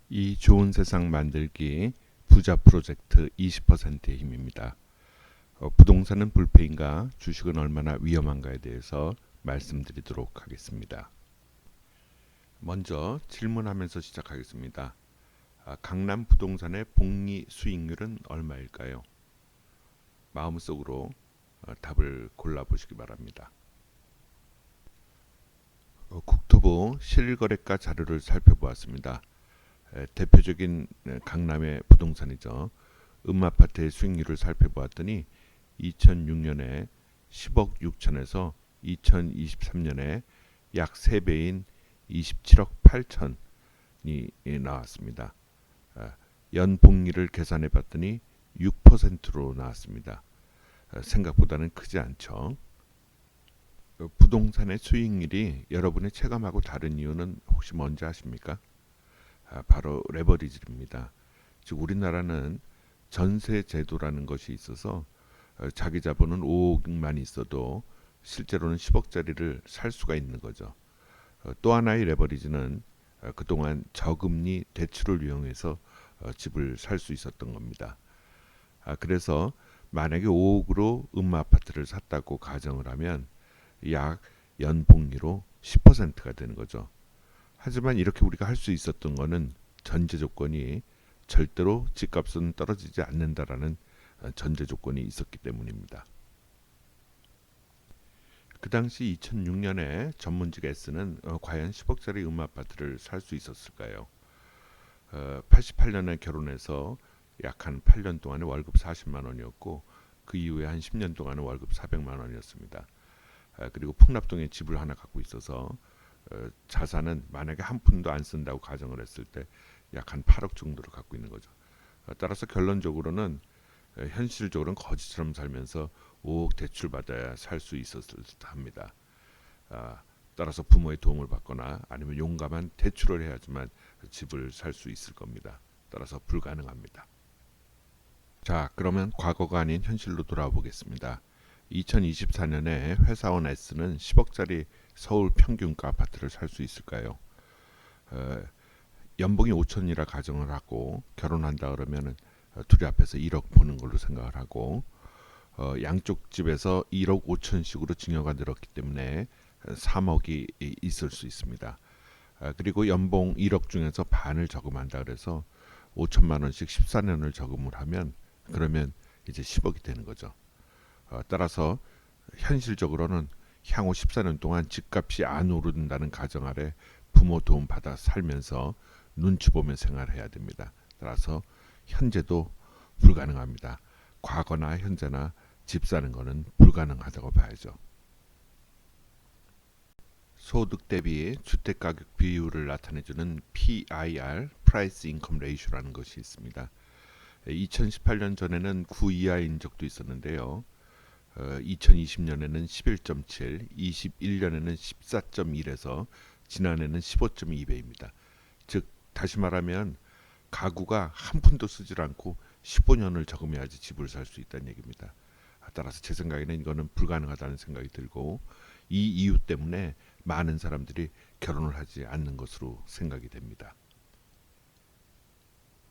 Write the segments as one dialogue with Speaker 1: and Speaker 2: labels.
Speaker 1: 이 좋은 세상 만들기 부자 프로젝트 20%의 힘입니다. 부동산은 불패인가 주식은 얼마나 위험한가에 대해서 말씀드리도록 하겠습니다. 먼저 질문하면서 시작하겠습니다. 강남 부동산의 복리 수익률은 얼마일까요? 마음속으로 답을 골라보시기 바랍니다. 국토부 실거래가 자료를 살펴보았습니다. 대표적인 강남의 부동산이죠. 음아파트의 수익률을 살펴보았더니 2006년에 10억 6천에서 2023년에 약 3배인 27억 8천이 나왔습니다. 연복리를 계산해 봤더니 6%로 나왔습니다. 생각보다는 크지 않죠. 부동산의 수익률이 여러분의 체감하고 다른 이유는 혹시 뭔지 아십니까? 바로 레버리지입니다. 즉 우리나라는 전세 제도라는 것이 있어서 자기 자본은 5억만 있어도 실제로는 10억짜리를 살 수가 있는 거죠. 또 하나의 레버리지는 그동안 저금리 대출을 이용해서 집을 살 수 있었던 겁니다. 그래서 만약에 5억으로 아파트를 샀다고 가정을 하면 약 연복리로 10%가 되는 거죠. 하지만 이렇게 우리가 할 수 있었던 거는 전제 조건이 절대로 집값은 떨어지지 않는다라는 전제 조건이 있었기 때문입니다. 그 당시 2006년에 전문직 S는 과연 10억짜리 아파트를 살 수 있었을까요? 88년에 결혼해서 약 한 8년 동안에 월급 40만 원이었고 그 이후에 한 10년 동안은 월급 400만 원이었습니다. 그리고 풍납동에 집을 하나 갖고 있어서 자산은 만약에 한 푼도 안 쓴다고 가정을 했을 때 약 한 8억 정도를 갖고 있는 거죠. 따라서 결론적으로는 현실적으로는 거지처럼 살면서 5억 대출 받아야 살 수 있었을 듯합니다. 따라서 부모의 도움을 받거나 아니면 용감한 대출을 해야지만 집을 살 수 있을 겁니다. 따라서 불가능합니다. 자, 그러면 과거가 아닌 현실로 돌아와 보겠습니다. 2024년에 회사원 S는 10억짜리 서울 평균가 아파트를 살 수 있을까요? 어, 연봉이 5천이라 가정을 하고 결혼한다 그러면은 둘이 앞에서 1억 버는 걸로 생각을 하고 양쪽 집에서 1억 5천씩으로 증여가 늘었기 때문에 3억이 있을 수 있습니다. 그리고 연봉 1억 중에서 반을 저금한다 그래서 5천만 원씩 14년을 저금을 하면 그러면 이제 10억이 되는 거죠. 따라서 현실적으로는 향후 14년 동안 집값이 안 오른다는 가정 아래 부모 도움 받아 살면서 눈치 보며 생활해야 됩니다. 따라서 현재도 불가능합니다. 과거나 현재나 집 사는 것은 불가능하다고 봐야죠. 소득 대비 주택 가격 비율을 나타내주는 PIR, Price Income Ratio라는 것이 있습니다. 2018년 전에는 9 이하인 적도 있었는데요. 2020년에는 11.7, 21년에는 14.1에서 지난해는 15.2배입니다. 즉 다시 말하면 가구가 한 푼도 쓰질 않고 15년을 저금해야지 집을 살 수 있다는 얘기입니다. 따라서 제 생각에는 이거는 불가능하다는 생각이 들고 이 이유 때문에 많은 사람들이 결혼을 하지 않는 것으로 생각이 됩니다.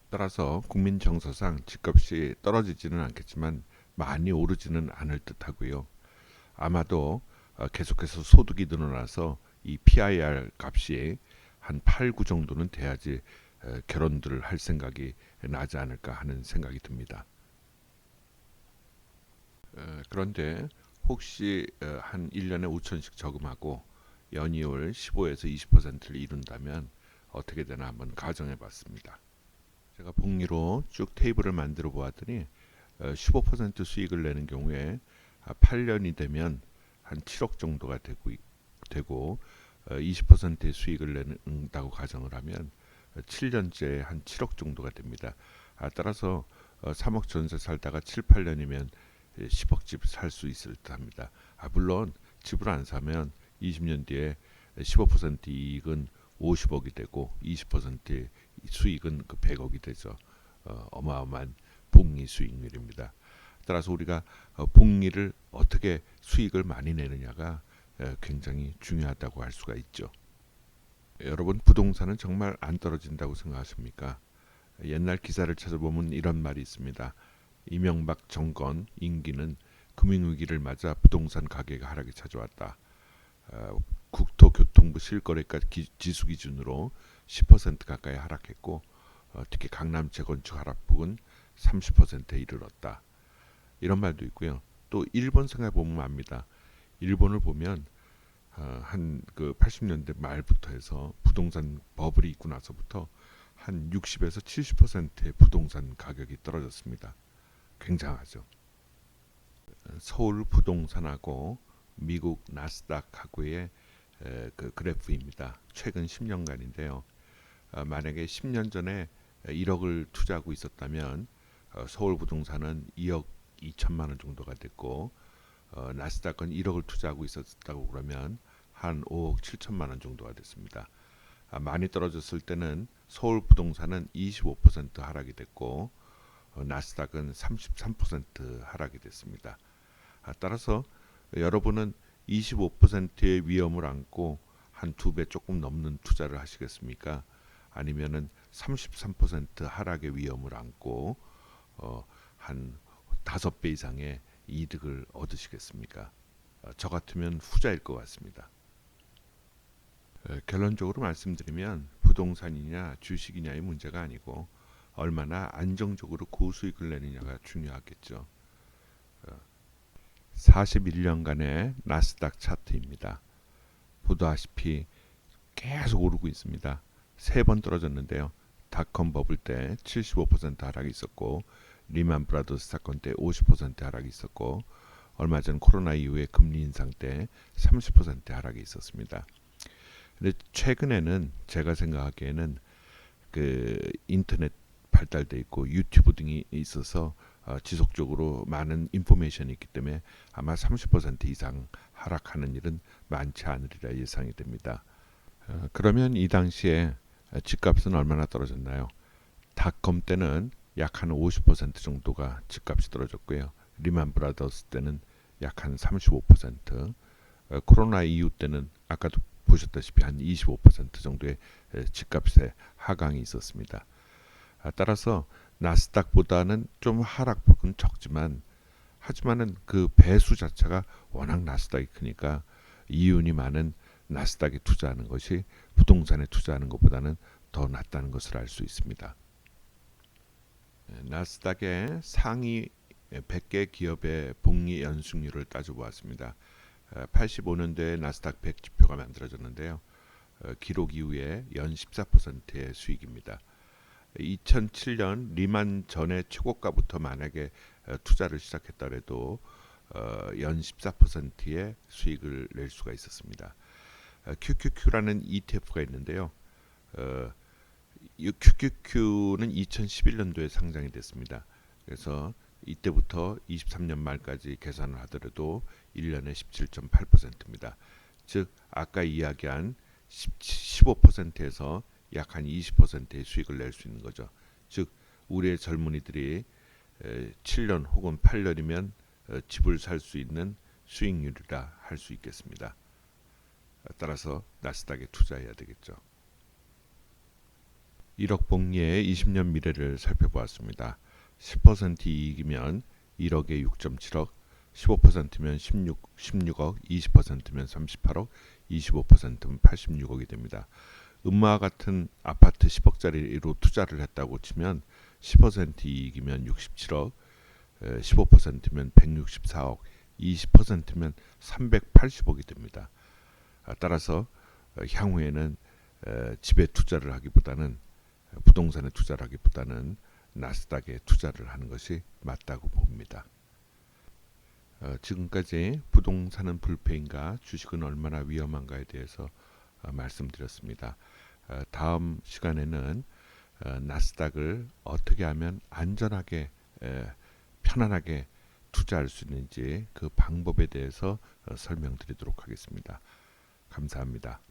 Speaker 1: 따라서 국민 정서상 집값이 떨어지지는 않겠지만 많이 오르지는 않을 듯하고요. 아마도 계속해서 소득이 늘어나서 이 PIR 값이 한 8, 9 정도는 돼야지 결혼들을 할 생각이 나지 않을까 하는 생각이 듭니다. 그런데 혹시 한 1년에 5천씩 저금하고 연이율 15에서 20%를 이룬다면 어떻게 되나 한번 가정해 봤습니다. 제가 복리로 쭉 테이블을 만들어 보았더니 15% 수익을 내는 경우에 8년이 되면 한 7억 정도가 되고 20%의 수익을 낸다고 가정을 하면 7년째 한 7억 정도가 됩니다. 따라서 3억 전세 살다가 7, 8년이면 10억 집 살 수 있을 듯합니다. 물론 집을 안 사면 20년 뒤에 15% 이익은 50억이 되고 20% 수익은 그 100억이 되죠. 어마어마한 복리 수익률입니다. 따라서 우리가 복리를 어떻게 수익을 많이 내느냐가 굉장히 중요하다고 할 수가 있죠. 여러분 부동산은 정말 안 떨어진다고 생각하십니까? 옛날 기사를 찾아보면 이런 말이 있습니다. 이명박 정권 임기는 금융위기를 맞아 부동산 가격의 하락이 찾아왔다. 국토교통부 실거래가 지수 기준으로 10% 가까이 하락했고 특히 강남 재건축 하락폭은 30%에 이르렀다. 이런 말도 있고요. 또 일본 생각해 보면 압니다. 일본을 보면 한 그 80년대 말부터 해서 부동산 버블이 있고 나서부터 한 60에서 70%의 부동산 가격이 떨어졌습니다. 굉장하죠. 서울 부동산하고 미국 나스닥하고의 그 그래프입니다. 최근 10년간인데요. 만약에 10년 전에 1억을 투자하고 있었다면 서울 부동산은 2억 2천만 원 정도가 됐고 나스닥은 1억을 투자하고 있었다고 그러면 한 5억 7천만 원 정도가 됐습니다. 많이 떨어졌을 때는 서울 부동산은 25% 하락이 됐고 나스닥은 33% 하락이 됐습니다. 따라서 여러분은 25%의 위험을 안고 한 2배 조금 넘는 투자를 하시겠습니까? 아니면은 33% 하락의 위험을 안고 한 5배 이상의 이득을 얻으시겠습니까? 저 같으면 후자일 것 같습니다. 결론적으로 말씀드리면 부동산이냐 주식이냐의 문제가 아니고 얼마나 안정적으로 고수익을 내느냐가 중요하겠죠. 41년간의 나스닥 차트입니다. 보다시피 계속 오르고 있습니다. 3번 떨어졌는데요. 닷컴 버블 때 75% 하락이 있었고 리만 브라더스 사건 때 50% 하락이 있었고 얼마 전 코로나 이후에 금리 인상 때 30% 하락이 있었습니다. 근데 최근에는 제가 생각하기에는 그 인터넷 발달돼 있고 유튜브 등이 있어서 지속적으로 많은 인포메이션이 있기 때문에 아마 30% 이상 하락하는 일은 많지 않으리라 예상이 됩니다. 그러면 이 당시에 집값은 얼마나 떨어졌나요? 닷컴 때는 약 한 50% 정도가 집값이 떨어졌고요. 리만 브라더스 때는 약 한 35%, 코로나 이후 때는 아까도 보셨다시피 한 25% 정도의 집값의 하강이 있었습니다. 따라서 나스닥보다는 좀 하락폭은 적지만 하지만은 그 배수 자체가 워낙 나스닥이 크니까 이윤이 많은 나스닥에 투자하는 것이 부동산에 투자하는 것보다는 더 낫다는 것을 알 수 있습니다. 나스닥의 상위 100개 기업의 복리 연수률을 따져보았습니다. 85년도에 나스닥 100 지표가 만들어졌는데요. 기록 이후에 연 14%의 수익입니다. 2007년 리만 전의 최고가부터 만약에 투자를 시작했더라도 연 14%의 수익을 낼 수가 있었습니다. QQQ라는 ETF가 있는데요. 이 QQQ는 2011년도에 상장이 됐습니다. 그래서 이때부터 23년 말까지 계산을 하더라도 1년에 17.8%입니다. 즉 아까 이야기한 15%에서 약 한 20%의 수익을 낼 수 있는 거죠. 즉 우리의 젊은이들이 7년 혹은 8년이면 집을 살 수 있는 수익률이라 할 수 있겠습니다. 따라서 나스닥에 투자해야 되겠죠. 1억 복리의 20년 미래를 살펴보았습니다. 10% 이익이면 1억에 6.7억, 15%면 16억, 20%면 38억, 25%면 86억이 됩니다. 음마와 같은 아파트 10억짜리로 투자를 했다고 치면 10% 이익이면 67억, 15%면 164억, 20%면 380억이 됩니다. 따라서 향후에는 집에 투자를 하기보다는 부동산에 투자를 하기보다는 나스닥에 투자를 하는 것이 맞다고 봅니다. 지금까지 부동산은 불패인가 주식은 얼마나 위험한가에 대해서 말씀드렸습니다. 다음 시간에는 나스닥을 어떻게 하면 안전하게 편안하게 투자할 수 있는지 그 방법에 대해서 설명드리도록 하겠습니다. 감사합니다.